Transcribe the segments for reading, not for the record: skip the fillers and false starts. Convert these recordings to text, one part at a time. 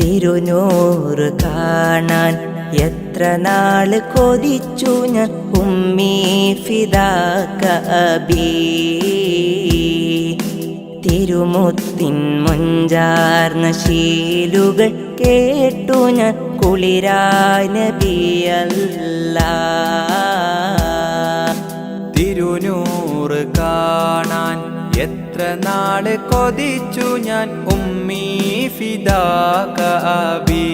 തിരുനൂറ് കാണാൻ എത്ര നാള് കൊതിച്ചു ഞാൻ ഉമ്മീ ഫിദാക അബീ. തിരുമുത്തിൻ മൊഞ്ചാർന്ന ശീലുകൾ കേട്ടു ഞാൻ കുളിരായ നബിയല്ലാ. തിരുനൂറ് കാണാൻ എത്ര നാള് കൊതിച്ചു ഞാൻ ഉമ്മീ ഫിദാക അബീ.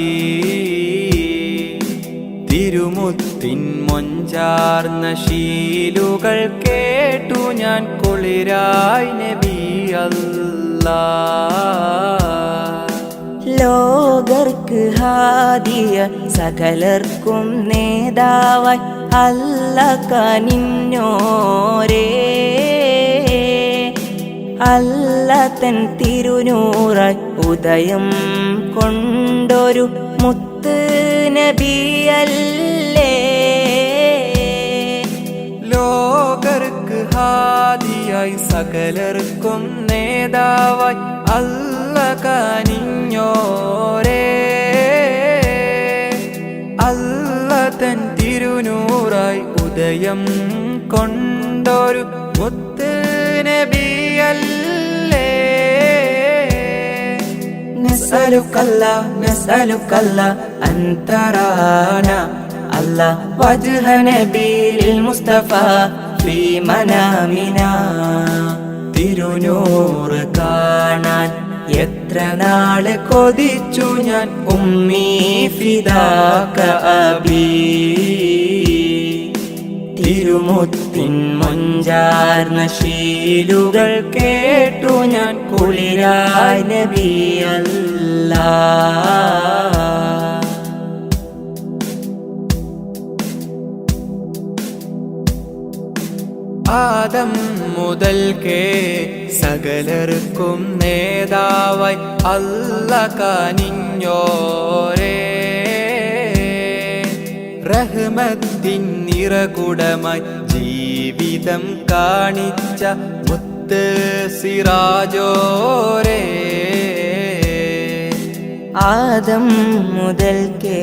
തിരുമുത്തിൻ മൊഞ്ചാർന്ന ശീലുകൾ കേട്ടു ഞാൻ കുളിരായി നബിയല്ലാ. ലോകർക്ക് ഹാദിയ സകലർക്കും നേതാവായി അല്ലാഹ് കനിഞ്ഞോരേ. അല്ലാഹ് തൻ തിരുനൂറായി ഉദയം കൊണ്ടൊരു മുത്ത് നബിയല്ലേ. ലോകർക്ക് ഹാദിയായി സകലർക്കും നേതാവായി അല്ലാഹ് കനിഞ്ഞോരേ. അല്ലാഹ് തൻ തിരുനൂറായി ഉദയം കൊണ്ടൊരു മുത്ത് നബിയല്ലേ. നസ്അലുക്കല്ലാ നസ്അലുക്കല്ലാ അൻ തറാനാ അല്ലാ വജ്ഹ നബിയിൽ മുസ്തഫ ഫീ മനാമിനാ. തിരുനൂറ് കാണാൻ എത്ര നാള് കൊതിച്ചു ഞാൻ ഉമ്മീ ഫിദാക അബീ. തിരുമുത്തിൻ മൊഞ്ചാർന്ന ശീലുകൾ കേട്ടു ഞാൻ കുളിരായ നബിയല്ലാ. ആദം മുതൽക്കേ സകലർക്കും നേതാവായി അല്ലാഹ് കനിഞ്ഞോരേ. റഹ്മത്തിൻ നിറകുടമായി ജീവിതം കാണിച്ച മുത്ത് സിറാജോരേ. ആദം മുതൽക്കേ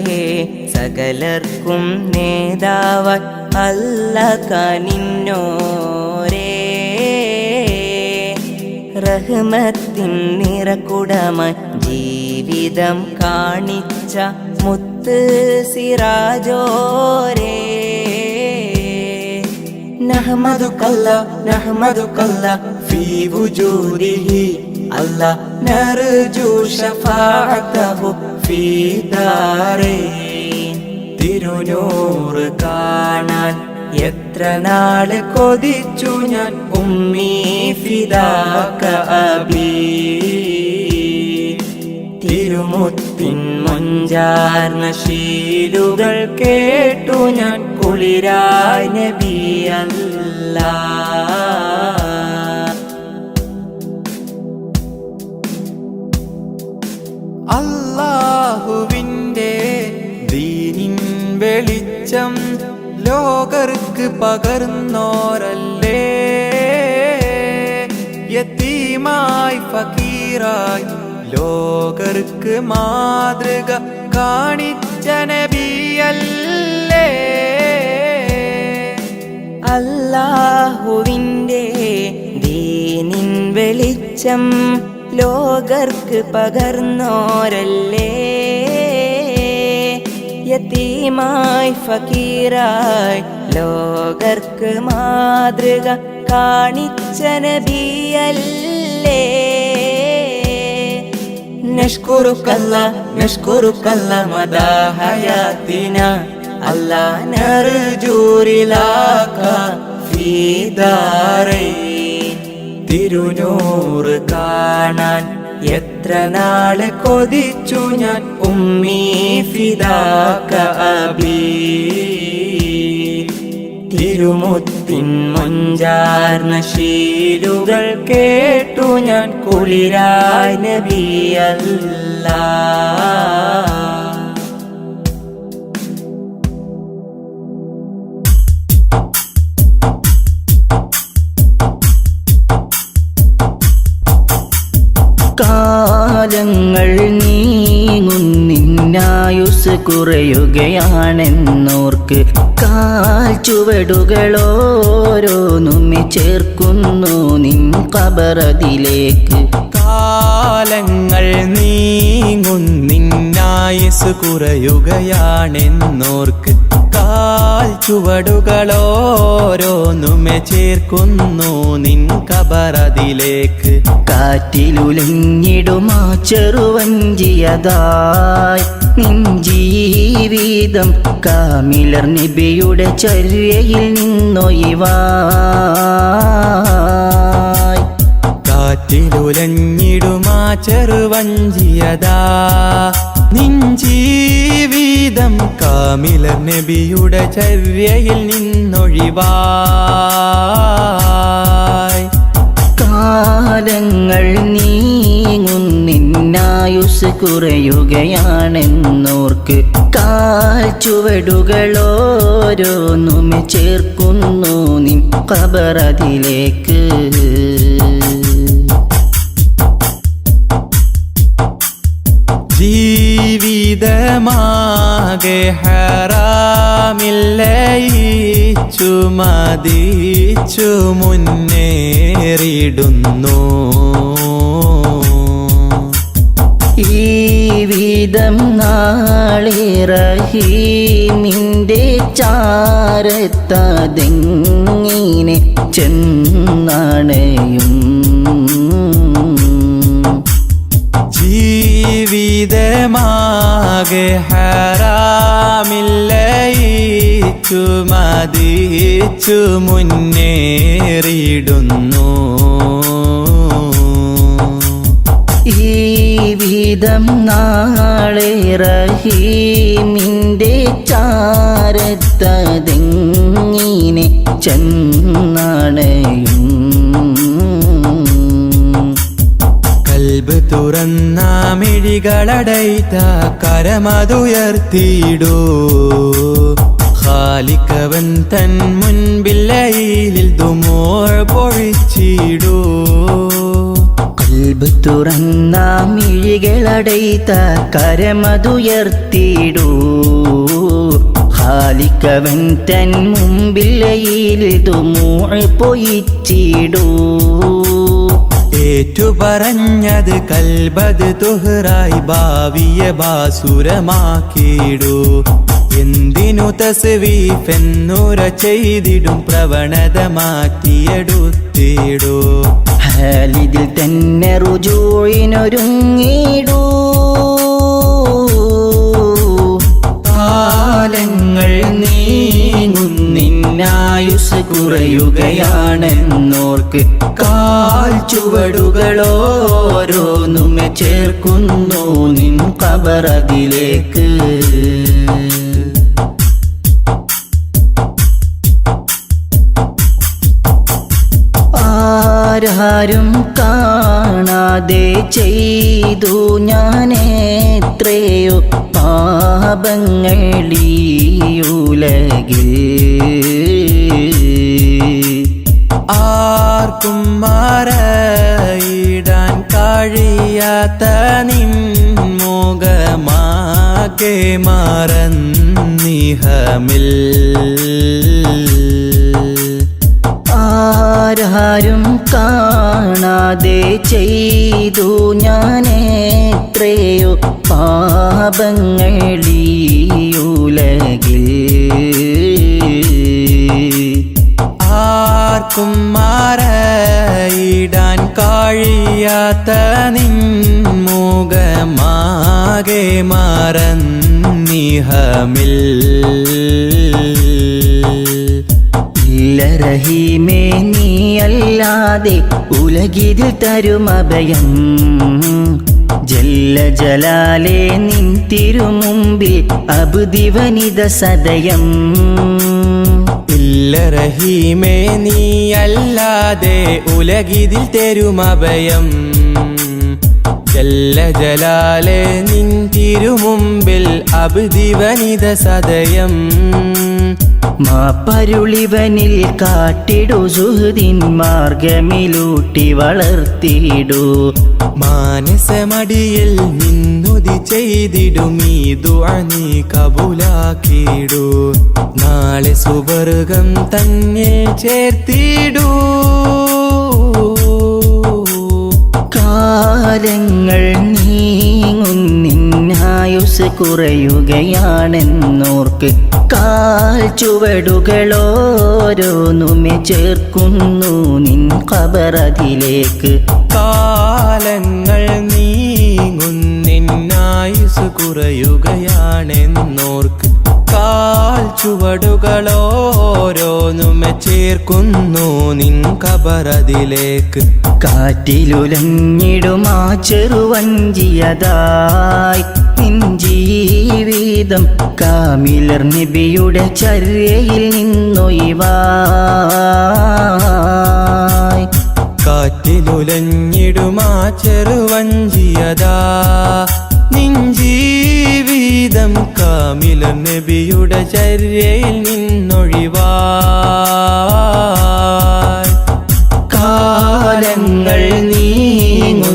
സകലർക്കും നേതാവായി അല്ലാഹ് കനിഞ്ഞോരേ. റഹ്മത്തിൻ നിറകുടമായി ജീവിതം കാണിച്ച മുത്ത് സിറാജോരേ. നഹ്മദുകല്ലാ നഹ്മദുകല്ലാ ഫീ വുജൂദിഹി അല്ലാ നർജു ശഫാഅതഹു ഫീ ദാരൈൻ. തിരുനൂറ് കാണാൻ എത്ര നാള് കൊതിച്ചു ഞാൻ ഉമ്മീ ഫിദാക അബീ. തിരുമുത്തിൻ മൊഞ്ചാർന്ന ശീലുകൾ കേട്ടു ഞാൻ കുളിരായ നബിയല്ലാ. അല്ലാഹുവിൻ്റെ ദീനിൻ വെളിച്ചം ലോകർക്ക് പകർന്നോരല്ലേ. യതീമായി ഫക്കീറായി ലോകർക്ക് മാതൃക കാണിച്ച നബിയല്ലേ. അല്ലാഹുവിൻ്റെ ദീനിൻ വെളിച്ചം ലോകർക്ക് പകർന്നോരല്ലേ. യതീമായി ഫക്കീറായി ലോകർക്ക് മാതൃക കാണിച്ച നബിയല്ലേ. നഷ്കുറുക്കല്ലാ നഷ്കുറുക്കല്ലാ മദാ ഹയാത്തിനാ അല്ലാ നർജു റിലാക ഫീ ദാരൈൻ. തിരുനൂറ് കാണാൻ എത്ര നാള് കൊതിച്ചു ഞാൻ ഉമ്മീ ഫിദാക അബീ. തിരുമുത്തിൻ മൊഞ്ചാർന്ന ശീലുകൾ കേട്ടു ഞാൻ കുളിരായ നബിയല്ലാ. കാലങ്ങൾ നീങ്ങുന്നു നിന്നായുസ് കുറയുകയാണെന്നോർക്ക് കാൽ ചുവടുകളോരോന്നുമെ ചേർക്കുന്നു നിൻ ഖബറതിലേക്ക്. കാലങ്ങൾ നീങ്ങുന്നിന്നായുസ് കുറയുകയാണെന്നോർക്ക് കാൽ ചുവടുകളോരോന്നുമെ ചേർക്കുന്നു നിൻ ഖബറതിലേക്ക്. കാറ്റിലുലഞ്ഞിടുമാ ചെറുവഞ്ചിയതായി നിൻ ജീവിതം കാമിലർ നബിയുടെ ചര്യയിൽ നിന്നൊഴിവായി. കാറ്റിലുലഞ്ഞിടുമാ ചെറുവഞ്ചിയതാ നിൻ ജീവിതം കാമിലർ നബിയുടെ ചര്യയിൽ നിന്നൊഴിവായി. കാലങ്ങൾ നീങ്ങുന്നിന്നായുസ് കുറയുകയാണെന്നോർക്ക് കാൽ ചുവടുകളോരോന്നുമെ ചേർക്കുന്നു നിൻ ഖബറതിലേക്ക്. ജീവിതമാകെ ഹറാമില്ലയിച്ചു മതിച്ചു മുന്നേറിടുന്നു. ഈ വിധം നാളെ റഹീമിൻ്റെ ചാരത്തതെങ്ങിനെ ചെന്നണയും. ജീവിതമാകെ ഹറാമില്ലയിച്ചു മതിച്ചു മുന്നേറിടുന്നു. ഈ വിധം നാളെ റഹീമിൻ്റെ ചാരത്തതെങ്ങിനെ ചെന്നണയും. കൽബ് തുറന്ന മിഴികളടൈത്ത കരമതുയർത്തിയിടൂ. ഖാലിഖവൻ തൻ മുൻപില്ലയിൽ ദുമൂഅ് പൊഴിച്ചിടൂ. കൽബ് തുറന്ന മിഴികളടൈത്ത കരമതുയർത്തിയിടൂ. ഖാലിഖവൻ തൻ മുൻപില്ലയിൽ ദുമൂഅ് പൊഴിച്ചിടൂ. ഏറ്റുപറഞ്ഞത് കൽബത് തുഹറായി ഭാവിയെ ബാസുരമാക്കിയിടൂ. എന്തിനു തസ്വീഫെന്നുര ചെയ്തിടും പ്രവണത മാറ്റിയെടുത്തിടൂ. ഹാലിദിൽ തന്നെ റുജൂഇനൊരുങ്ങിടൂ. കാലങ്ങൾ നീങ്ങുന്നിന്നായുസ് കുറയുകയാണെന്നോർക്ക് കാൽ ചുവടുകളോരോന്നുമെ ചേർക്കുന്നു നിൻ ഖബറതിലേക്ക്. ആരാരും കാണാതെ ചെയ്തു ഞാനെത്രയോ പാപങ്ങളീയുലകിൽ. ആർക്കും മറയിടാൻ കഴിയാത്ത നിൻ മുഖമാകെ മറന്നിഹമിൽ. ആരാരും കാണാതെ ചെയ്തു ഞാനെത്രയോ പാപങ്ങളീയുലകിൽ. ആർക്കും മറയിടാൻ കഴിയാത്ത നിൻ മുഖമാകെ മറന്നിഹമിൽ. ഇല്ല റഹീമേ നീയല്ലാതെ ഉലകിതിൽ തരുമഭയം. ജല്ല ജലാലേ നിൻ തിരുമുമ്പിൽ അബ്ദിവനിത സദയം. ഇല്ല റഹീമേ നീയല്ലാതെ ഉലകിതിൽ തരുമഭയം. ജല്ല ജലാലേ നിൻ തിരുമുമ്പിൽ അബ്ദിവനിത സദയം. മാപ്പരുളിവനിൽ കാട്ടിടു സുഹൃദിൻ മാർഗമിലൂട്ടി വളർത്തിയിടൂ മാനസമടിയിൽ നിന്നുതി ചെയ്തിടും ഈ ദുആ നീ കബൂലാക്കിടൂ നാളെ സുവർഗം തന്നെ ചേർത്തിടൂ കാലങ്ങൾ നീങ്ങുന്നിന്നായുസ് കുറയുകയാണെന്നോർക്ക് കാൽ ചുവടുകളോരോന്നുമെ ചേർക്കുന്നു നിൻ ഖബറതിലേക്ക് കാലങ്ങൾ നീങ്ങുന്നിന്നായുസ് കുറയുകയാണെന്നോർക്ക് കാൽ ചുവടുകളോരോന്നുമെ ചേർക്കുന്നു നിൻ ഖബറതിലേക്ക് കാറ്റിലുലഞ്ഞിടുമാ ചെറുവഞ്ചിയതായി നിൻ ജീവിതം കാമിലർ നബിയുടെ ചര്യയിൽ നിന്നൊഴിവായി കാറ്റിലുലഞ്ഞിടുമാ ചെറുവഞ്ചിയതാ നിൻ ജീവിതം കാമിലർ നബിയുടെ ചര്യയിൽ നിന്നൊഴിവായി കാലങ്ങൾ നീങ്ങുന്നിന്നായുസ്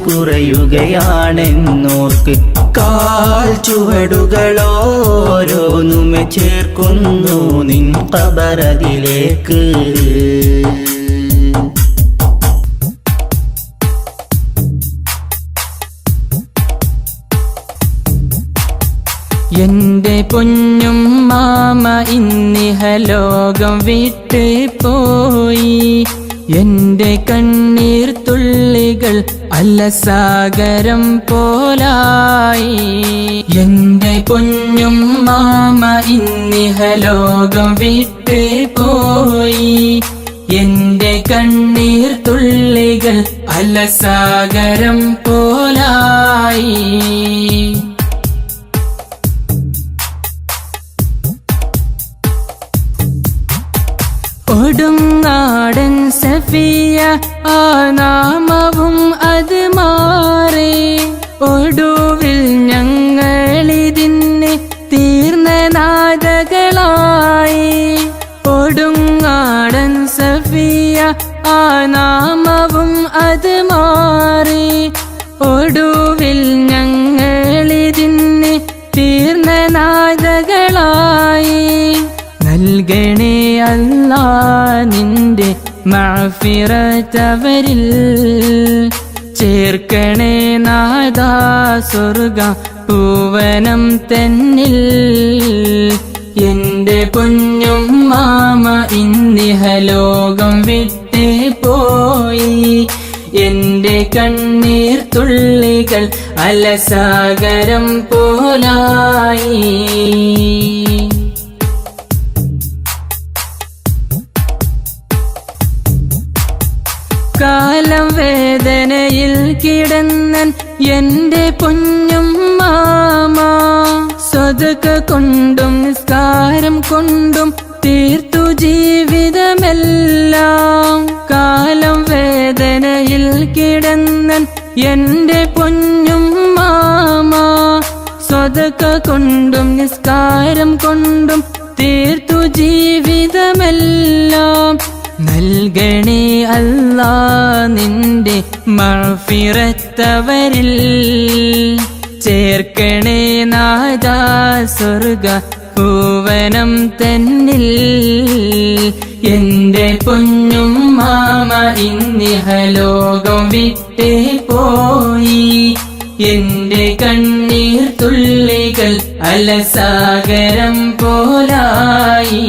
കുറയുകയാണെന്നോർക്ക് കാൽ ചുവടുകളോരോന്നുമെ ചേർക്കുന്നു നിൻ ഖബറതിലേക്ക് എന്റെ പൊന്നും മാമ ഇന്നിഹലോകം വിട്ട് പോയി എന്റെ കണ്ണീർ തുള്ളികൾ അലസാഗരം പോലായി എന്റെ പൊന്നും മാമ ഇന്നിഹലോകം വിട്ട് പോയി എന്റെ കണ്ണീർ തുള്ളികൾ അലസാഗരം പോലായി കൊടുങ്ങാടൻ സഫിയ ആ നാമവും അത് മാറി ഒടുവിൽ ഞങ്ങളിതിന് തീർന്ന നാദകളായി കൊടുങ്ങാടൻ സഫിയ ആ നാമവും അത് മാറി ഒടുവിൽ ഞങ്ങളിതിന് തീർന്ന നാദകളായി നൽകണേ അല്ലാ നിന്റെ മഅ്ഫിറത്തവരിൽ ചേർക്കണേ നാദാ സ്വർഗ പൂവനം തന്നിൽ എന്റെ പൊന്നും മാമ ഇന്നിഹലോകം വിട്ടേ പോയി എന്റെ കണ്ണീർ തുള്ളികൾ അലസാഗരം പോലായി കാലം വേദനയിൽ കിടന്നൻ എന്റെ പൊന്നും മാമ സ്വതക കൊണ്ടും നിസ്കാരം കൊണ്ടും തീർത്തു ജീവിതമെല്ലാം കാലം വേദനയിൽ കിടന്നൻ എന്റെ പൊന്നും മാമ സ്വതക കൊണ്ടും നിസ്കാരം കൊണ്ടും തീർത്തു ജീവിതമെല്ലാം നൽകണേ അല്ലാ നിന്റെ മഅ്ഫിറത്തവരിൽ ചേർക്കണേ നാദാ സ്വർഗ പൂവനം തന്നിൽ എന്റെ പൊന്നും മാമ ഇന്നിഹലോകം വിട്ടേ പോയി എന്റെ കണ്ണീർ തുള്ളികൾ അലസാഗരം പോലായി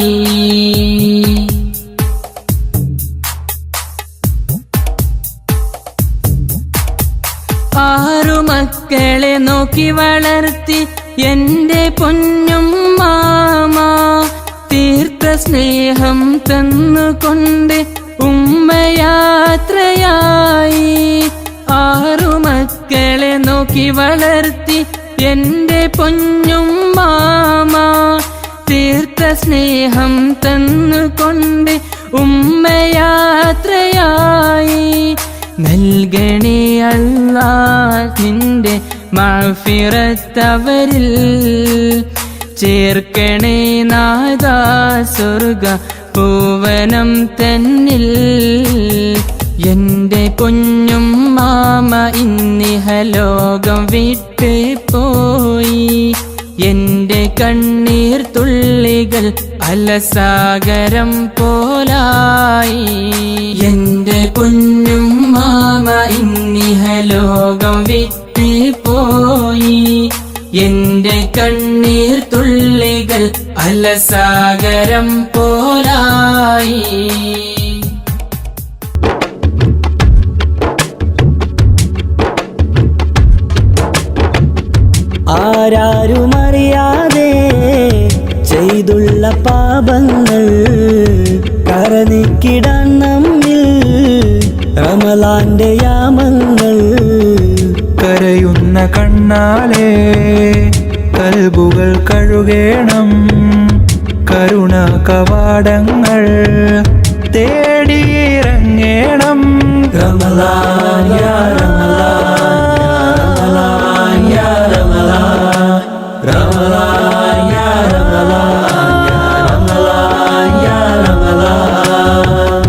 ആറു മക്കളെ നോക്കി വളർത്തി എന്റെ പൊന്നും മാമ തീർത്ത സ്നേഹം തന്നുകൊണ്ട് ഉമ്മയാത്രയായി ആറു മക്കളെ നോക്കി വളർത്തി എന്റെ പൊന്നും മാമ തീർത്ത സ്നേഹം തന്നുകൊണ്ട് ഉമ്മയാത്രയായി നൽകണേ അല്ലാ നിന്റെ മഅ്ഫിറത്തവരിൽ ചേർക്കണേ നാദാ സ്വർഗ പൂവനം തന്നിൽ. എന്റെ കുഞ്ഞും മാമ ഇന്നിഹലോകം വിട്ട് പോയി. എന്റെ കണ്ണീർ തുള്ളികൾ അലസാഗരം പോലായി. എന്റെ കുഞ്ഞും മാമ ഇന്നിഹലോകം വിട്ട് പോയി. എന്റെ കണ്ണീർ തുള്ളികൾ അലസാഗരം പോലായി. ആരാരുമറിയാതെ ചെയ്തുള്ള പാപങ്ങൾ കരനിക്കിടാൻ നമ്മിൽ റമളാന്റെ യാമങ്ങൾ. കരയുന്ന കണ്ണാലെ കൽബുകൾ കഴുകേണം. കരുണ കവാടങ്ങൾ തേടിയിറങ്ങേണം. റമളാൻ യാ റമളാൻ യാ റമളാൻ, റമളാൻ യാ റമളാൻ യാ റമളാൻ.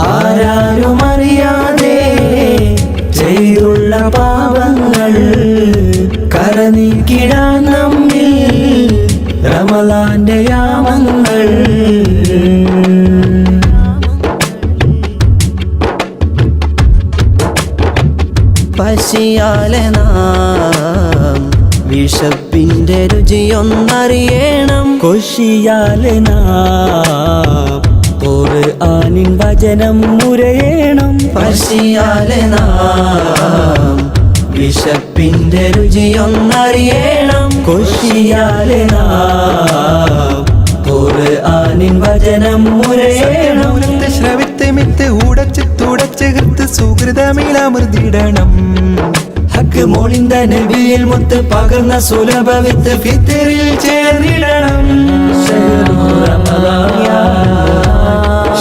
ആരാരുമറിയാതെ ചെയ്തുള്ള പാപങ്ങൾ കരനീക്കിടാൻ നമ്മിൽ റമളാന്റെ യാമങ്ങൾ. പശിയാലെ നാം വിശപ്പിന്റെ രുചിയൊന്നറിയണം. കൊശിയാലെ നാം ഖുർആനിൻ വചനം മുരയണം. പശിയാലെ നാം വിശപ്പിന്റെ രുചിയൊന്നറിയണം. കൊശിയാലെ നാം ഖുർആനിൻ വചനം മുരയണം. ശ്രവിത്ത് മിത്ത് ഉടച്ച് തുടച്ച് കൃത്ത് സുഹൃതമിലമൃതിടണം. ഹക്ക് മോളിന്ത നബിയിൽ മുത്ത് പകർന്ന സുലഭ വിത്ത് ഫിത്തറിൽ ചേർന്നിടണം. ശഹ്റു റമളാൻ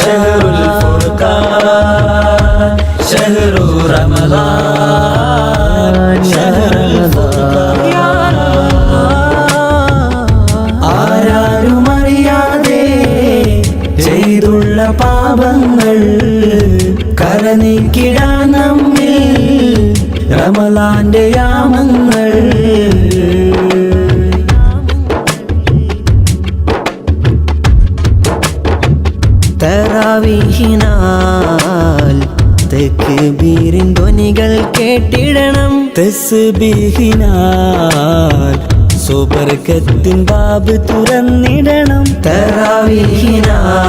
ശഹ്റുൽ ഫുർഖാൻ, ശഹ്റു റമളാൻ ശഹ്റുൽ ഫുർഖാൻ. ആരാരുമറിയാതെ ചെയ്തുള്ള പാപങ്ങൾ കരനീക്കിടാൻ നമ്മിൽ റമളാന്റെ യാമങ്ങൾ. തറാവീഹിനാൽ തക്ബീറിൻ ധ്വനികൾ കേട്ടിടണം. തസ്ബീഹിനാൽ സുബർക്കത്തിൻ ബാബ് തുറന്നിടണം. തറാവീഹിനാൽ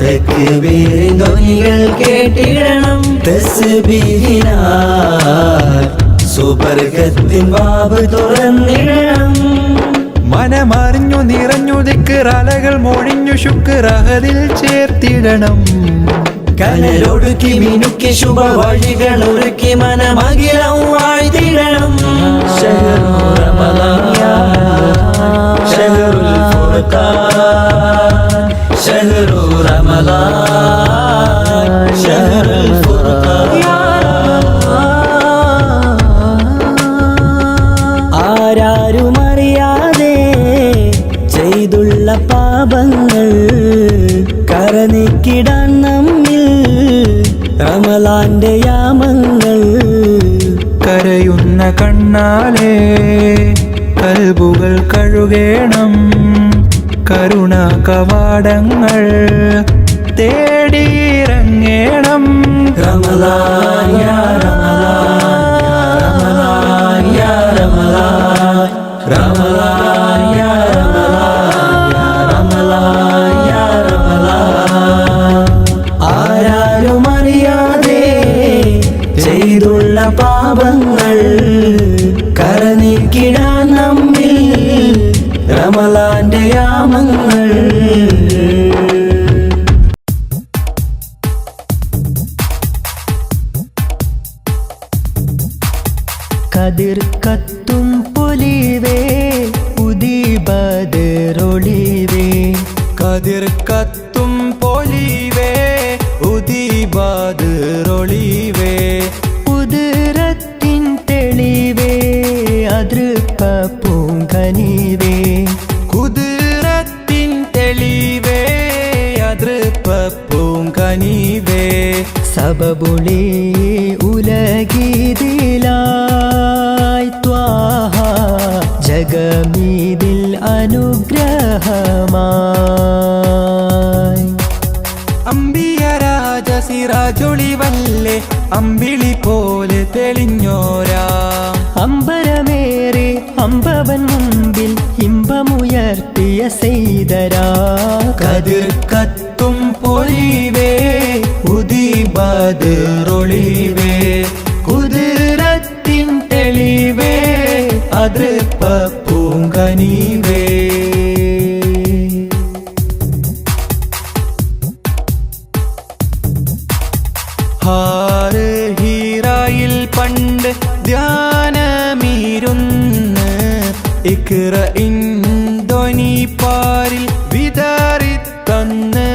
തക്ബീറിൻ ധ്വനികൾ കേട്ടിടണം. തസ്ബീഹിനാൽ സുബർക്കത്തിൻ ബാബ് തുറന്നിടണം. മനമറിഞ്ഞു നിറഞ്ഞു ദിക്റലകൾ മൊഴിഞ്ഞു ശുക്രഹദിൽ ചേർത്തിടണം. കനലൊടുക്കി മിനുക്കി ശുഭവഴികൾ ഒരുക്കി മനമകിലം വാഴ്ത്തിടണം. ശഹ്റു റമളാൻ ശഹ്റുൽ ഫുർഖാൻ, ശഹ്റു റമളാൻ ശഹ്റുൽ ഫുർഖാൻ. ആരാരുമറിയാതെ ചെയ്തുള്ള പാപങ്ങൾ കരനീക്കിടാൻ നമ്മിൽ റമളാന്റെ യാമങ്ങൾ. കരയുന്ന കണ്ണാലെ കൽബുകൾ കഴുകേണം. കരുണ കവാടങ്ങൾ തേടിയിറങ്ങേണം. റമളാൻ യാ റമളാൻ യാ റമളാൻ, റമളാൻ യാ റമളാൻ യാ റമളാൻ. ആരാരുമറിയാതെ ചെയ്തുള്ള പാപങ്ങൾ കരനീക്കിടാൻ നമ്മിൽ റമളാന്റെ യാമങ്ങൾ. കതിർ കത്തും പൊലിവേ ഉദീബദറൊളിവേ. കതിർ കത്തും പൊലിവേ ഉദീബദറൊളിവേ. കുതിരത്തിൻ തെളിവേ അതൃപ്പ പൂങ്കനിവേ. സബബുളി ഉലഗീതിലായി ത്വാഹ ജഗമീതിൽ അനുഗ്രഹമായി. അമ്പിയ രാജ സിറാജൊളിവല്ലേ അമ്പിളി പോലെ തെളിഞ്ഞോരാ. അമ്പരമേറെ അമ്പവൻ മുമ്പിൽ ഇമ്പമുയർത്തിയ സെയ്തരാ. കതിർ കത്തും പൊലിവേ ഉദിബദറൊളിവേ. കുതിരത്തിൻ തെളിവേ അതൃപ്പ പൂങ്കനിവേ. ഹീറായിൽ പണ്ട് ധ്യാനമീരുന്ന് ഇക്റഇൻ ധ്വനി പാരിൽ വിതറിത്തന്ന്.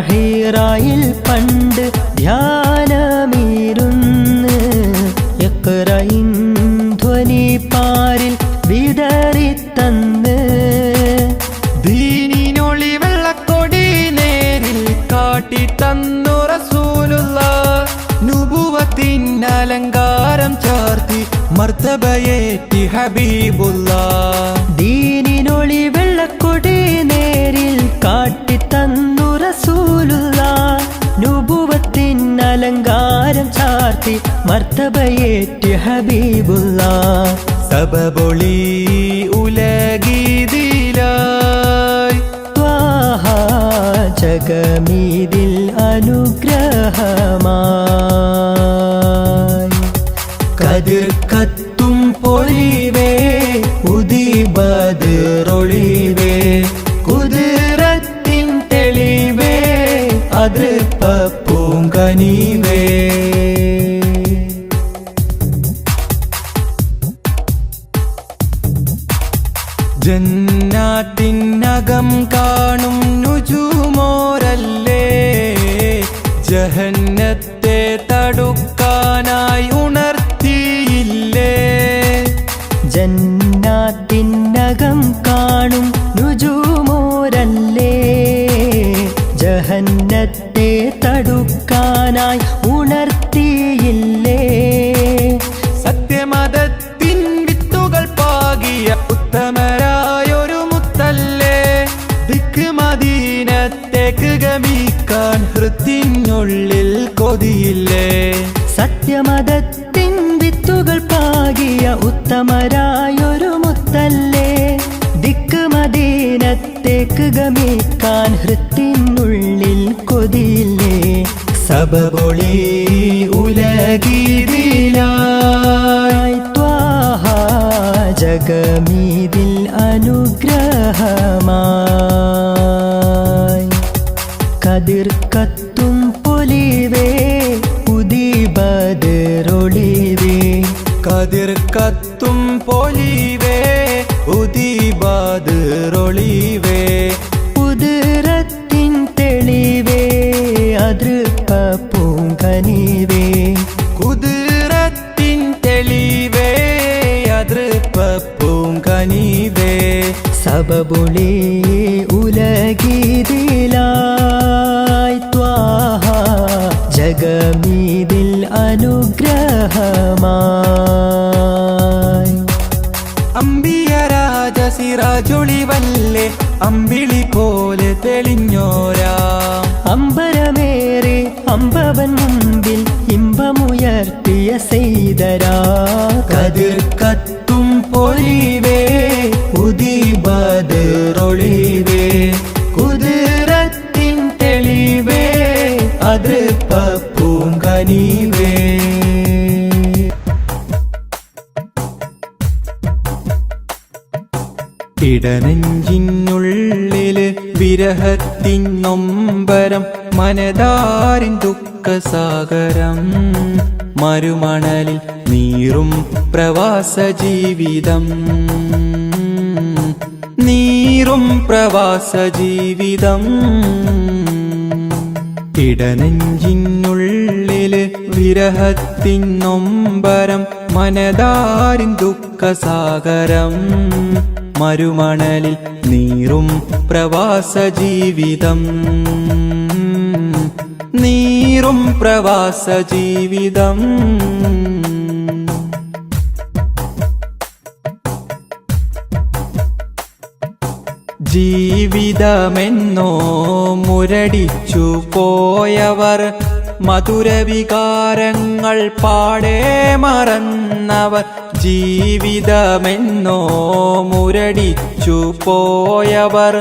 ഹീറായിൽ പണ്ട് ധ്യാനമീരുന്ന് ഇഖ്റഇൻ ധ്വനി പാരിൽ വിതറിത്തന്ന്. ദീനിനൊളി വെള്ളക്കൊടി നേരിൽ കാട്ടി തന്നു റസൂലുള്ളാഹ്. നുബുവത്തിൻ അലങ്കാരം ചാർത്തി മർത്തബയേറ്റി ഹബീബുള്ളാഹ്. ദീനിനൊളി വെള്ളക്കൊടി നേരിൽ കാട്ടിത്തന്നു റസൂലുള്ളാഹ്. നുബുവത്തിൻ അലങ്കാരം ചാർത്തി മർത്തബയേറ്റി ഹബീബുള്ളാഹ്. സബബൊളി ഉലഗീതിലായി ത്വാഹ ജഗമീതിൽ അനുഗ്രഹമായി. കതിർ കത്തും പൊലിവേ ഉദിബദറൊളിവേ. കുതിരത്തിൻ തെളിവേ അതൃപ്പ പൂങ്കനിവേ. ജന്നാത്തിനകം കാണും നുജുമോരല്ലേ ജഹന്നത്തെ തടുക്കാനായി ഉണർത്തിയില്ലേ. ജന്നാത്തിനകം കാണും നുജുമോരല്ലേ ജഹന്നത്തെ തടുക്കാനായി ഉണർത്തിയില്ലേ. സത്യമതത്തിൻ വിത്തുകൾ പാകിയ ഉത്തമരായൊരു മുത്തല്ലേ. ദിക്ക് മദീനത്തേക്ക് ഗമിക്കാൻ ഹൃത്തിനുള്ളിൽ കൊതിയില്ലേ. സത്യമതത്തിൻ വിത്തുകൾ പാകിയ ഉത്തമരായൊരു മുത്തല്ലേ. ദിക്ക് മദീനത്തേക്ക് ഗമിക്കാൻ ഹൃത്തിനുള്ളിൽ കൊതിയില്ലേ. സബബൊളി ഉലഗീതിലായി ത്വാഹ ജഗമീതിൽ അനുഗ്രഹമായി. കതിർ കത്തും പൊലിവേ ഉദിബദറൊളിവേ. കതിർ കത്തും പൊലിവേ ഉദിബദറൊളിവേ. കുതിരത്തിൻ തെളിവേ അതൃപ്പ പൂങ്കനിവേ. കുതിരത്തിൻ തെളിവേ അതൃപ്പ പൂങ്കനിവേ. സബബുളി ഉലഗീതിലായി ത്വാഹ ജഗമീതിൽ അനുഗ്രഹമായി. അമ്പിയ രാജ സിറാജൊളിവല്ലേ അമ്പിളി പോലെ തെളിഞ്ഞോരാ. അമ്പരമേറെ അമ്പവൻ മുമ്പിൽ ഇമ്പമുയർത്തിയ സെയ്തരാ. കതിർ കത്തും പൊലിവേ ഉദിബദറൊളിവേ. കുതിരത്തിൻ തെളിവേ അതൃപ്പ പൂങ്കനിവേ. ഇടനെഞ്ചിനുള്ളില് വിരഹത്തിൻ നൊമ്പരം മനതാരിൻ ദുഃഖസാഗരം. മരുമണലിൽ നീറും പ്രവാസ ജീവിതം. നീറും പ്രവാസ ജീവിതം. ഇടനെഞ്ചിനുള്ളില് വിരഹത്തിൻ നൊമ്പരം മനതാരിൻ ദുഃഖസാഗരം. മരുമണലിൽ നീറും പ്രവാസ ജീവിതം. നീറും പ്രവാസ ജീവിതം. ജീവിതമെന്നോ മുരടിച്ചു പോയവർ, മധുരവികാരങ്ങൾ പാടെ മറന്നവർ. ജീവിതമെന്നോ മുരടിച്ചു പോയവർ,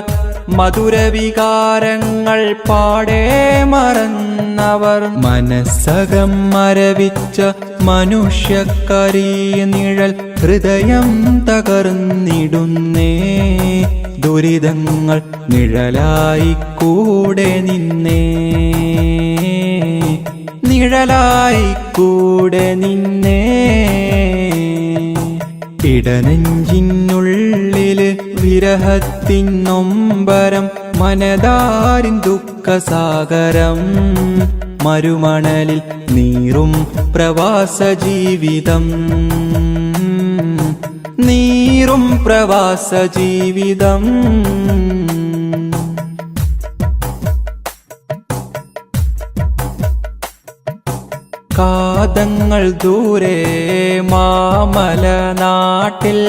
മധുരവികാരങ്ങൾ പാടെ മറന്നവർ. മനസ്സകം മരവിച്ച മനുഷ്യക്കരീ നിഴൽ ഹൃദയം തകർന്നിടുന്നേ. ദുരിതങ്ങൾ നിഴലായി കൂടെ നിന്നേ, നിഴലായി കൂടെ നിന്നേ. ഇടനെഞ്ചിനുള്ളില് വിരഹത്തിൻ നൊമ്പരം, മനതാരിൻ ദുഃഖസാഗരം. മരുമണലിൽ നീറും പ്രവാസ ജീവിതം, നീറും പ്രവാസ ജീവിതം. കാതങ്ങൾ ദൂരെ മാമല നാട്ടിൽ,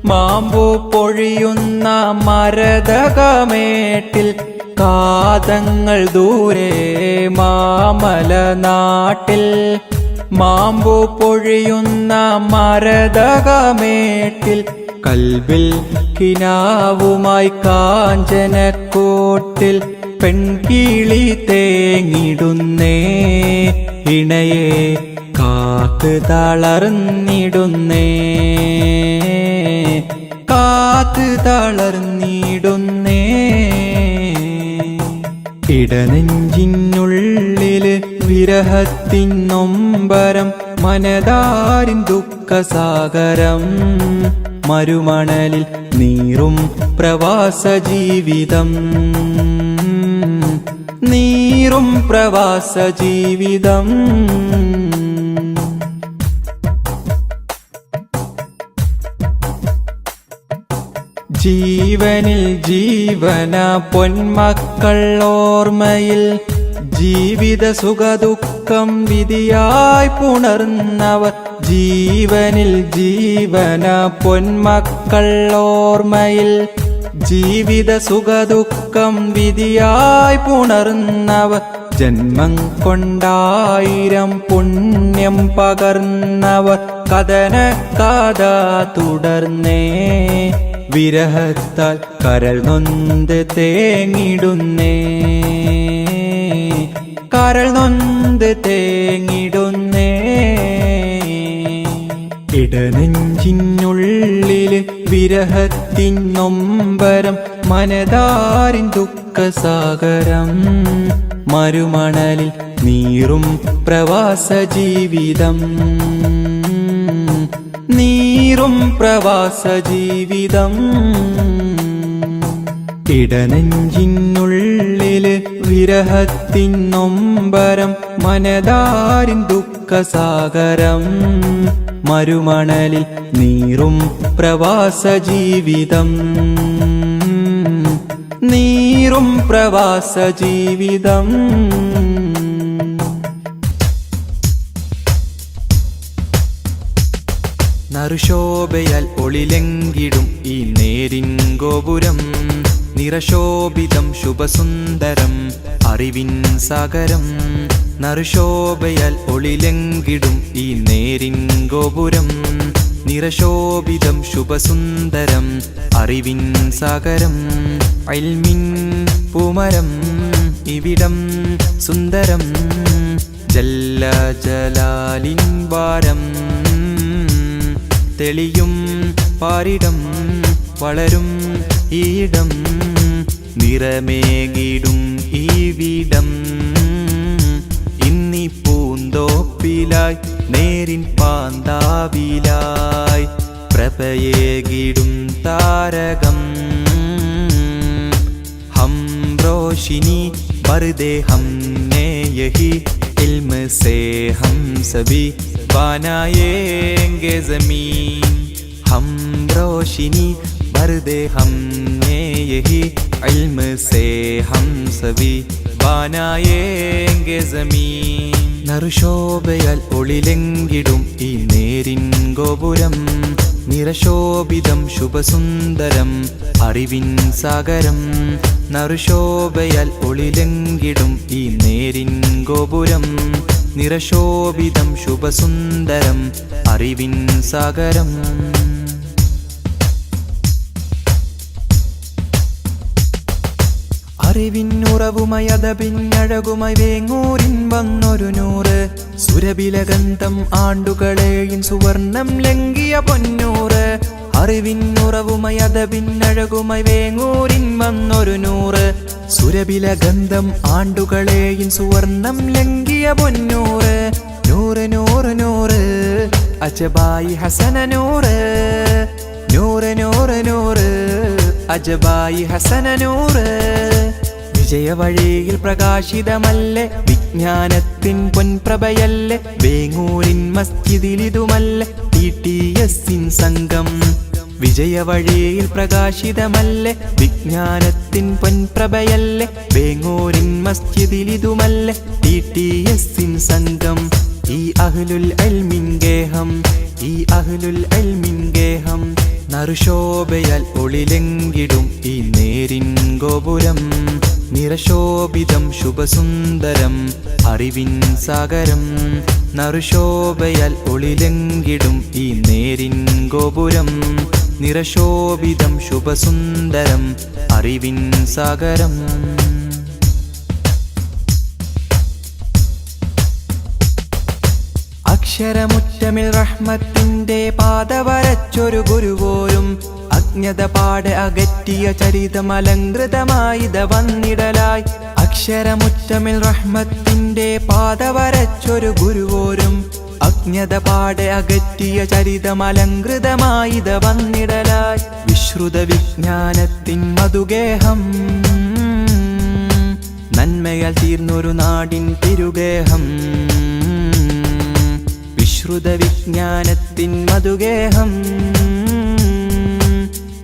മാമ്പു പൊഴിയുന്ന മരതകമേട്ടിൽ. കാതങ്ങൾ ദൂരെ മാമല നാട്ടിൽ, മാമ്പു പൊഴിയുന്ന മരതകമേട്ടിൽ. കൽബിൽ കിനാവുമായി കാഞ്ചനക്കോട്ടിൽ, പെൺകിളി തേങ്ങിടുന്നേ. ഇണയെ കാത്ത് തളർന്നിടുന്നേ, കാത്ത് തളർന്നിടുന്നേ. ഇടനെഞ്ചിനുള്ളില് വിരഹത്തിൻ നൊമ്പരം, മനതാരിൻ ദുഃഖസാഗരം. മരുമണലിൽ നീറും പ്രവാസ ജീവിതം, നീറും പ്രവാസ ജീവിതം. ജീവനിൽ ജീവന പൊന്മക്കൾ ഓർമ്മയിൽ, ജീവിത സുഖദുഃഖം വിധിയായി പുണർന്നവർ. ജീവനിൽ ജീവന പൊന്മക്കൾ ഓർമ്മയിൽ, ജീവിത സുഖദുഃഖം വിധിയായി പുണർന്നവർ. ജന്മം കൊണ്ടായിരം പുണ്യം പകർന്നവർ. കഥന കഥ തുടർന്നേ, വിരഹത്താൽ കരൾ നൊന്ത് തേങ്ങിടുന്നേ, കരൾ നൊന്ത് തേങ്ങിടുന്നേ. ഇടനെഞ്ചിനുള്ളില് വിരഹത്തിൻ നൊമ്പരം, മനതാരിൻ ദുഃഖസാഗരം. മരുമണലിൽ നീറും പ്രവാസ ജീവിതം, നീറും പ്രവാസ ജീവിതം. ഇടനെഞ്ചിനുള്ളില് വിരഹത്തിൻ നൊമ്പരം, മനതാരിൻ ദുഃഖസാഗരം. മരുമണലിൽ നീറും പ്രവാസ ജീവിതം, നീറും പ്രവാസ ജീവിതം. നറുശോഭയാൽ ഒളിലെങ്കിടും ഈ നേരിൻ ഗോപുരം, നിറശോഭിതം ശുഭസുന്ദരം അറിവിൻ സാഗരം. നറുശോഭയാൽ ഒളിലെങ്കിടും ഈ നേരിൻ ഗോപുരം, നിറശോഭിതം ശുഭസുന്ദരം അറിവിൻ സാഗരം. ഇൽമിൻ പൂമരം ഇവിടം സുന്ദരം, ജല്ല ജലാലിൻ വാരം. തെളിയും പാരിടം വളരും ഈയിടം, നിറമേകിടും ഈ വീടം. ഇന്നി പൂന്തോപ്പിലായി നേരിൻ പാന്താവിലായി, പ്രഭയേകിടും താരകം. ഹം रोशिनी बरदे हमने यही इल्म से हम सभी बनाएंगे ज़मीन. हम रोशिनी बरदे हमने यही इल्म से हम सभी ബാനായേങ്കെ സമീൻ നറുശോഭയാൽ ഒളിലെങ്കിടും ഈ നേരിൻ ഗോപുരം നിറശോഭിതം ശുഭസുന്ദരം അറിവിൻ സാഗരം നറുശോഭയാൽ ഒളിലെങ്കിടും ഈ നേരിൻ ഗോപുരം നിറശോഭിതം ശുഭസുന്ദരം അറിവിൻ സാഗരം അറിവിന്നുറവുമായി അതപിന്നഴകുമായി വേങ്ങൂരിൻ വന്നൊരു നൂറ് സുരബിലഗന്ധം ആണ്ടുകളെയും സുവർണം ലംഘിയ പൊന്നൂറ് അറിവിന്നുറവുമായി അതപിന്നഴകുമായി വേങ്ങൂരിൻ വന്നൊരു നൂറ് സുരബിലഗന്ധം ആണ്ടുകളെയും സുവർണം ലംഘിയ പൊന്നൂറ് നൂറ് നൂറ് നൂറ് അജബായി ഹസന നൂറ് നൂറ് നൂറ് നൂറ് അജബായി ഹസന നൂറ് വിജയവഴിയിൽ പ്രകാശിതമല്ലേ വിജ്ഞാനത്തിൻ പൊൻപ്രഭയല്ലേ വേങ്ങൂരിൻ മസ്ജിദിലിതുമല്ലേ TTSിൻ സംഘം വിജയവഴിയിൽ പ്രകാശിതമല്ലേ വിജ്ഞാനത്തിൻ പൊൻപ്രഭയല്ലേ വേങ്ങൂരിൻ മസ്ജിദിലിതുമല്ലേ TTSിൻ സംഘം ഈ അഹ്ലുൽ ഇൽമിൻ ഗേഹം ഈ അഹ്ലുൽ ഇൽമിൻ ഗേഹം നറുശോഭയാൽ ഒളിലെങ്കിടും ഈ നേരിൻ ഗോപുരം നിറശോഭിതം ശുഭസുന്ദരം അറിവിൻ സാഗരം നറുശോഭയാൽ ഒളിലെങ്കിടും ഈ നേരിൻ ഗോപുരം നിറശോഭിതം ശുഭസുന്ദരം അറിവിൻ സാഗരം അക്ഷരമുറ്റമിൽ റഹ്മത്തിന്റെ പാത വരച്ചൊരു ഗുരുവോരും അജ്ഞത പാടെ അകറ്റിയ ചരിതം അലങ്കൃതമായിത വന്നിടലായി അക്ഷരമുറ്റമിൽ റഹ്മത്തിന്റെ പാത വരച്ചൊരു ഗുരുവോരും അജ്ഞത പാടെ അകറ്റിയ ചരിതം അലങ്കൃതമായിത വന്നിടലായി വിശ്രുത വിജ്ഞാനത്തിൻ മധുഗേഹം നന്മയാൽ തീർന്നൊരു നാടിൻ തിരുഗേഹം വിശ്രുത വിജ്ഞാനത്തിൻ മധുഗേഹം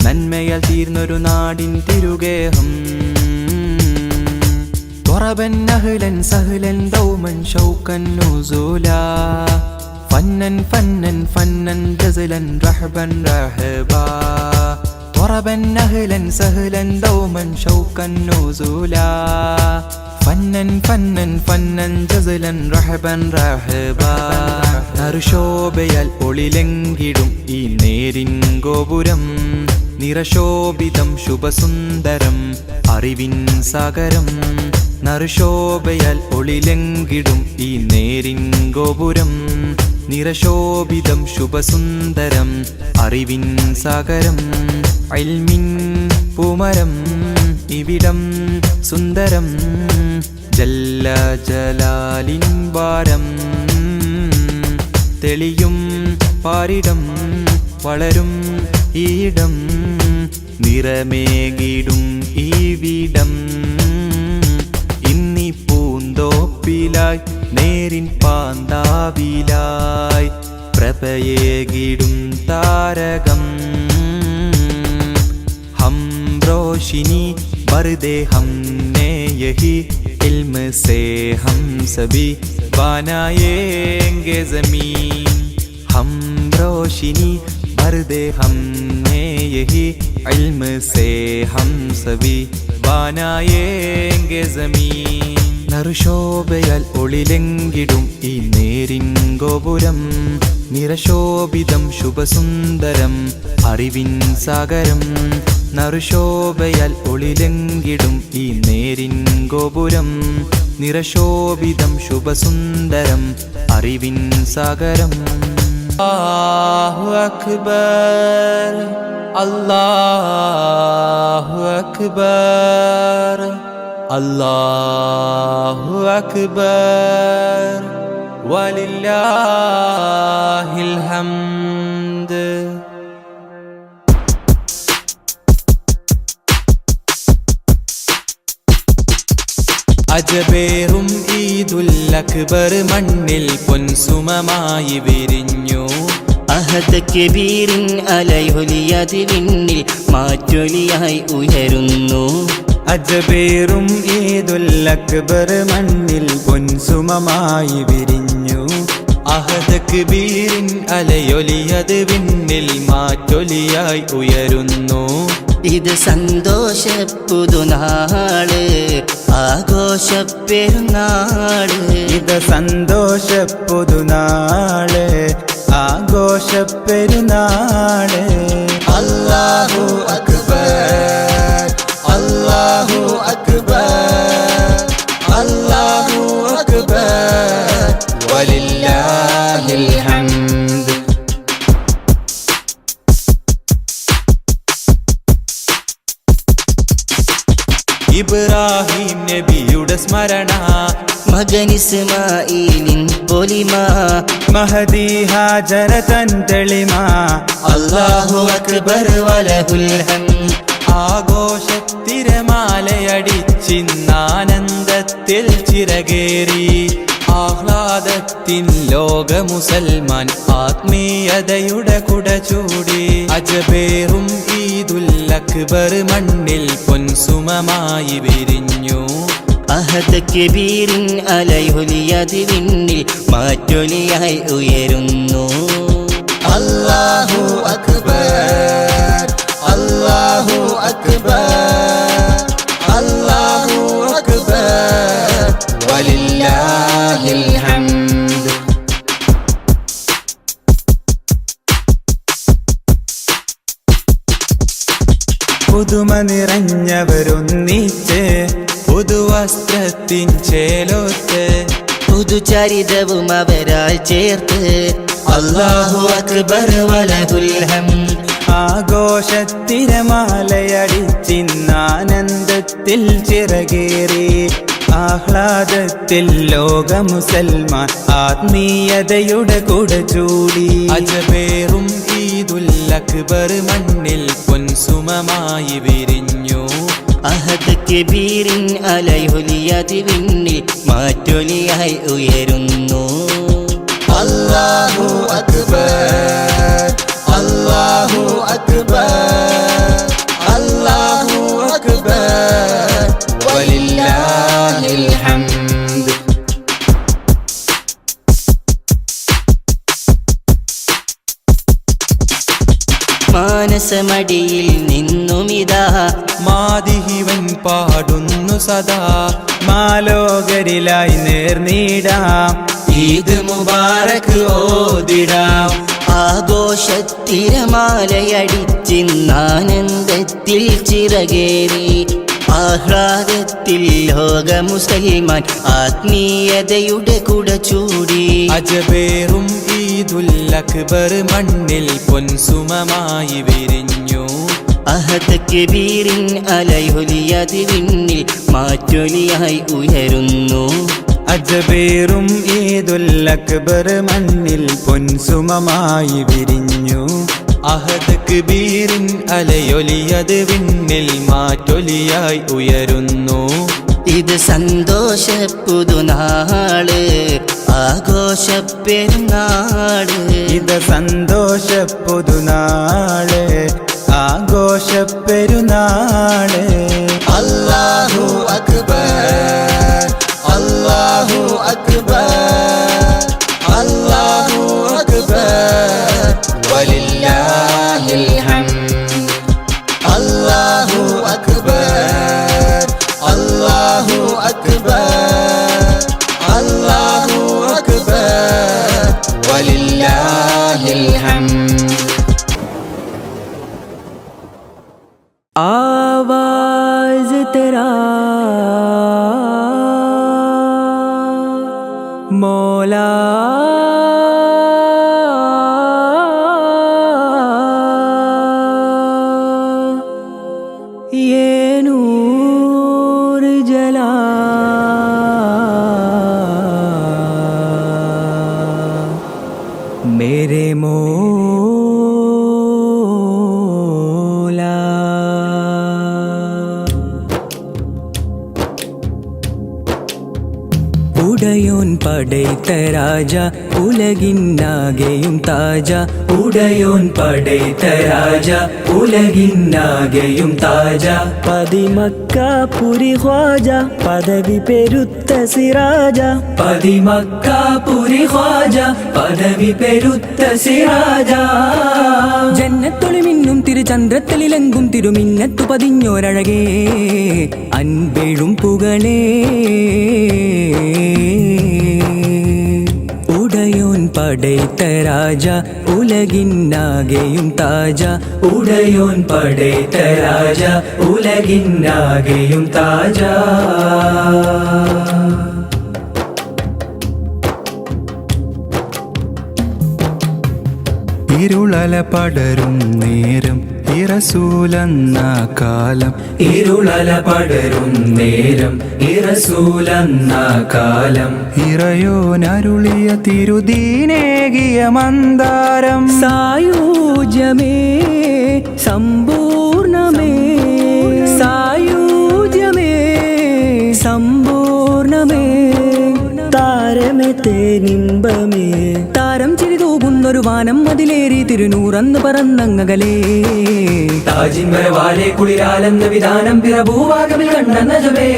നന്മയാൽ തീർന്നൊരു നാടിൻ തിരുഗേഹം ത്വറബൻ അഹ്ലൻ സഹ്ലൻ ദൗമൻ ഷൗകൻ നുസൂലാ ഫന്നൻ ഫന്നൻ ഫന്നൻ ജസലൻ റഹബൻ റഹബാ ത്വറബൻ അഹ്ലൻ സഹ്ലൻ ദൗമൻ ഷൗകൻ നുസൂലാ ഫന്നൻ ഫന്നൻ ഫന്നൻ ജസലൻ റഹബൻ റഹബാ നറുശോഭയാൽ ഒളിലെങ്കിടും ഈ നേരിൻ ഗോപുരം നിറശോഭിതം ശുഭസുന്ദരം അറിവിൻ സാഗരം നറുശോഭയാൽ ഒളിലെങ്കിടും ഈ നേരിൻ ഗോപുരം നിറശോഭിതം ശുഭസുന്ദരം അറിവിൻ സാഗരം ഇൽമിൻ പൂമരം ഇവിടം സുന്ദരം ജല്ല ജലാലിൻ വാരം തെളിയും പാരിടം വളരും ഈടം നിറമേകിടും ഈ വീടം ഇന്നി പൂന്തോപ്പിലായി നേരിൻ പാന്താവിലായി പ്രഭയേകിടും താരകം ഹം रोशिनी बरदे हमने यही इल्म से हम सभी बनाएंगे ज़मीन हम रोशिनी बरदे हमने यही इल्म से हम सभी बनाएंगे ज़मीन നറുശോഭയാൽ ഒളിലെങ്കിടും ഈ നേരിൻ ഗോപുരം നിറശോഭിതം ശുഭസുന്ദരം അറിവിൻ സാഗരം നറുശോഭയാൽ ഒളിലെങ്കിടും ഈ നേരിൻ ഗോപുരം നിറശോഭിതം ശുഭസുന്ദരം അറിവിൻ സാഗരം അല്ലാഹു അക്ബർ അല്ലാഹു അക്ബർ അല്ലാഹു അക്ബർ വലില്ലാഹിൽ ഹംദ്. അജബേറും ഈദുൽ അക്ബർ മണ്ണിൽ പൊൻസുമമായി വിരിഞ്ഞു. അഹദ് കബീറിൻ അലയൊലിയതിൽ വിണ്ണിൽ മാറ്റൊലിയായി ഉയരുന്നു. അജബേറും ഈദുൽ അക്ബർ മണ്ണിൽ പൊൻസുമമായി വിരിഞ്ഞു. അഹദ് കബീറിൻ അലയൊലിയത് വിണ്ണിൽ മാറ്റൊലിയായി ഉയരുന്നു. ഇത് സന്തോഷപ്പുതുനാള് ആഘോഷപ്പെരുന്നാള്. ഇത് സന്തോഷപ്പുതുനാള് ആഘോഷപ്പെരുന്നാള്. അല്ലാഹു അക്ബർ അല്ലാഹു അക്ബർ അല്ലാഹു അക്ബർ വലില്ലാഹിൽ ഹംദ്. ഇബ്രാഹിം നബിയുടെ സ്മരണ, മകൻ ഇസ്മാഈലിൻ പൊലിമ, മഹദി ഹാജറ തൻ തെളിമ. അല്ലാഹു അക്ബർ വലഹുൽ ഹംദ്. ആഘോഷത്തിരമാലയടിച്ചിന്നാനന്ദത്തിൽ ചിറകേറി. ആഹ്ലാദത്തിൻ ലോക മുസൽമാൻ ആത്മീയതയുടെ കുട ചൂടി. അജബേറും ഈദുൽ അക്ബർ മണ്ണിൽ പൊൻസുമമായി വിരിഞ്ഞു. അഹദ് കബീറിൻ അലയൊലിയത് വിണ്ണിൽ മാറ്റൊലിയായി ഉയരുന്നു. അല്ലാഹു അക്ബർ അല്ലാഹു അക്ബർ അല്ലാഹു അക്ബർ വലില്ലാഹിൽ ഹംദ്. പുതുമ നിറഞ്ഞവരൊന്നിച്ച് പുതുവസ്ത്രത്തിൻ ചേലോത്ത്. പുതുചരിതവും അവരാൽ ചേർത്ത്. അല്ലാഹു അക്ബർ വലഹുൽ ഹംദ്. ആഘോഷത്തിരമാലയടിച്ചിന്നാനന്ദത്തിൽ ചിറകേറി. ആഹ്ലാദത്തിൽ ലോക മുസൽമാൻ ആത്മീയതയുടെ കുട ചൂടി. അജബേറും ഈദുൽ അക്ബർ മണ്ണിൽ പൊൻസുമമായി വിരിഞ്ഞു. അഹദ് കബീറിൻ അലയൊലിയത് വിണ്ണിൽ മാറ്റൊലിയായി ഉയരുന്നു. അല്ലാഹു അക്ബർ അല്ലാഹു അക്ബർ അല്ലാഹു അക്ബർ വലില്ലാഹിൽ ഹംദ്. മാനസമടിയിൽ നിന്നുമിതാ മാദിഹിവൻ പാടുന്നു സദാ. മാലോകരിലായി നേർനീടാം ഈദ് മുബാറക് ഓതിടാം. ആഘോഷത്തിരമാലയടിച്ചിന്നാനന്ദത്തിൽ ചിറകേറി. ആഹ്ലാദത്തിൽ ലോക മുസൽമാൻ ആത്മീയതയുടെ കുട ചൂടി. അജബേറും ഈദുൽ അക്ബർ മണ്ണിൽ പൊൻസുമമായി വിരിഞ്ഞു. അഹദ് കബീറിൻ അലയൊലിയത് വിണ്ണിൽ മാറ്റൊലിയായി ഉയരുന്നു. അജബേറും ഈദുൽ അക്ബർ മണ്ണിൽ പൊൻസുമമായി വിരിഞ്ഞു. അഹദ് കബീറിൻ അലയൊലിയത് വിണ്ണിൽ മാറ്റൊലിയായി ഉയരുന്നു. ഇത് സന്തോഷപ്പുതുനാള് ആഘോഷപ്പെരുന്നാള്. ഇത് സന്തോഷപ്പുതുനാള് ആഘോഷപ്പെരുന്നാള്. അല്ലാഹു അക്ബർ അല്ലാഹു അക്ബർ അല്ലാഹു അക്ബർ വലില്ലാഹിൽ ഹംദ്. അല്ലാഹു അക്ബർ അല്ലാഹു അക്ബർ അല്ലാഹു അക്ബർ വലില്ലാഹിൽ ഹംദ്. आवाज तेरा मौला ये नूर जला मेरे मौला. ഉടയ ഉടയോൻ പടൈത്ത രാജ ഉലകിന്നാകെയും താജ ഉടയോൻ പടൈത്ത രാജ ഉലകിന്നാകെയും താജ പതിമക്കാപുരി ഖ്വാജ പദവി പെരുത്ത സിറാജ പതിമക്കാപുരി ഖ്വാജ പദവി പെരുത്ത സിറാജ ജന്നത്തൊളിമിന്നും തിരുചന്ദ്രത്തലിലെങ്കും തിരുമിന്നത്തു പതിഞ്ഞോരഴകേ അൻപെഴും പുകളേ ഉടയോൻ പടൈത്ത രാജ ഉലകിന്നാകെയും താജ ഉടയോൻ പടൈത്ത രാജ ഉലകിന്നാകെയും താജ ഇരുളല പടരും നേരം ഇറസൂലെന്ന കാലം ഇരുളല പടരും നേരം ഇറസൂലെന്ന കാലം ഇറയോനരുളിയ തിരുദീനേകിയ മന്ദാരം സായൂജ്യമേ സമ്പൂർണമേ സായൂജ്യമേ സമ്പൂർണമേ താരമേ തേനിമ്പമേ താരം ചിരി തൂകുന്നൊരു വാനം അതിലേറി തിരുനൂറന്ന് പറന്നങ്ങകലേ താജിൻ വരവാലെ കുളിരാലെന്ന വിധാനം പിറഭൂവാകമിൽ കണ്ട നജമേ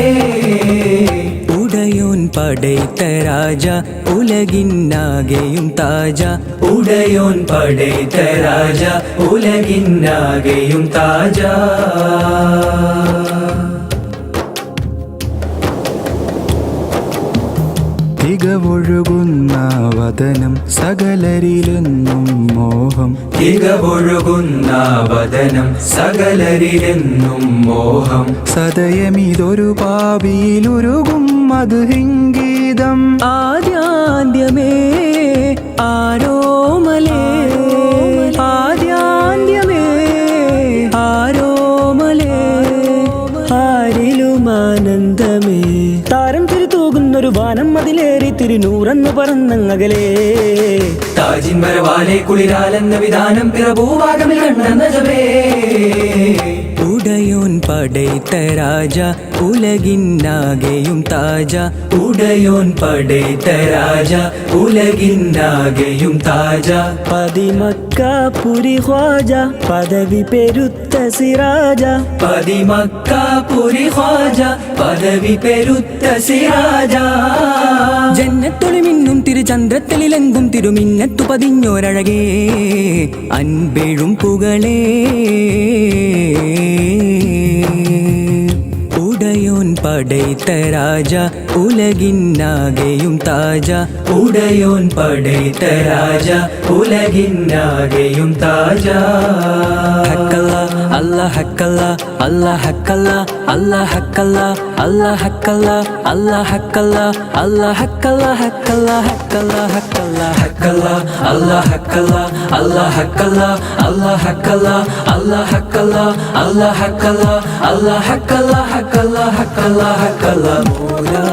ഉടയോൻ പടൈത്ത രാജ ഉലകിന്നാകെയും താജ ഉടയോൻ പടൈത്ത രാജ ഉലകിന്നാകെയും താജ തികവൊഴുകുന്ന വദനം സകലരിലെന്നും മോഹം തികവൊഴുകുന്ന വദനം സകലരിലെന്നും മോഹം സദയമിതൊരു പാപിയിലുരുകും മധുഹിംഗീതം ആദ്യാന്ത്യമേ ആരോമലേ ആദ്യാന്ത്യമേ ആരോമലേ ആരിലുമാനന്ദമേ താരം തിരുതൂകുന്നൊരു വാനം അതിലേറി തിരുനൂറന്ന് പറന്നങ്ങകലേ താജിൻ വരവാലെ കുളിരാലെന്ന വിധാനം പിറഭൂവാകമിൽ കണ്ട നജമേ ഉടയോൻ പടൈത്ത രാജ ഉലകിന്നാകെയും താജ ഉടയോൻ പടൈത്ത രാജ ഉലകിന്നാകെയും താജ പതിമക്കാപുരി ഖ്വാജ പദവി പെരുത്ത സിറാജ പതിമക്കാപുരി ഖ്വാജ പദവി പെരുത്ത സിറാജ ജന്നത്തൊളിമിന്നും തിരുചന്ദ്രത്തലിലെങ്കും തിരുമിന്നത്തു പതിഞ്ഞോരഴകേ അൻപെഴും പുകളേ ഉടയോൻ പടൈത്ത രാജ ഉലകിന്നാകെയും താജ ഉടയോൻ പടൈത്ത രാജ ഉലകിന്നാകെയും താജ ഹക്കല്ല അല്ലാ ഹക്കല്ല അല്ലാ ഹക്കല്ല അല്ലാ ഹക്കല്ല അല്ലാ ഹക്കല്ല അല്ലാ ഹക്കല്ല അല്ലാ ഹക്കല്ല ഹക്കല്ല ഹക്കല്ല ഹക്കല്ല ഹക്കല്ല അല്ലാ ഹക്കല്ല അല്ലാ ഹക്കല്ല അല്ലാ ഹക്കല്ല അല്ലാ ഹക്കല്ല അല്ലാ ഹക്കല്ല അല്ലാ ഹക്കല്ല ഹക്കല്ല ഹക്കല്ല ഹക്കല്ല മൗലാ